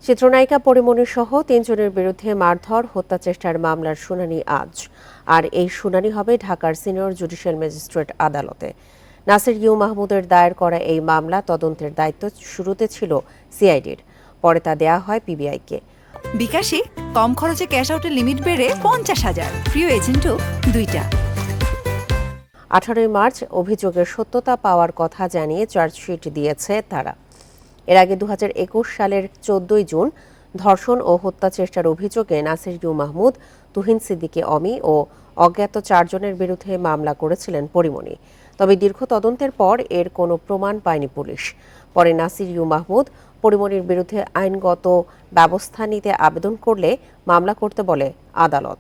চিত্রনায়িকা পরিমণি সহ ৩ জনের বিরুদ্ধে মারধর হত্যা চেষ্টার মামলার শুনানি আজ। আর এই শুনানি হবে ঢাকার সিনিয়র জুডিশিয়াল ম্যাজিস্ট্রেট আদালতে। নাসির ইউ মাহমুদের দায়ের করা এই মামলা তদন্তের দায়িত্ব শুরুতে ছিল সিআইডির, পরে তা দেয়া হয় পিবিআইকে। বিকাশে কম খরচে ক্যাশ আউটের লিমিট বেড়ে 50,000, প্রিয় এজেন্টও 2টা। 18 মার্চ অভিযোগের সত্যতা পাওয়ার কথা জানিয়ে চার্জশিট দিয়েছে তারা। এর আগে 2021 সালের 14 জুন ধর্ষণ ও হত্যা চেষ্টার অভিযোগে নাসির ইউ মাহমুদ, তুহিন সিদ্দিকী অমি ও অজ্ঞাত 4 জনের বিরুদ্ধে মামলা করেছিলেন পরিমণি। তবে দীর্ঘ তদন্তের পর এর কোনো প্রমাণ পায়নি পুলিশ। পরে নাসির ইউ মাহমুদ পরিমণির বিরুদ্ধে আইনগত ব্যবস্থা নিতে আবেদন করলে মামলা করতে বলে আদালত।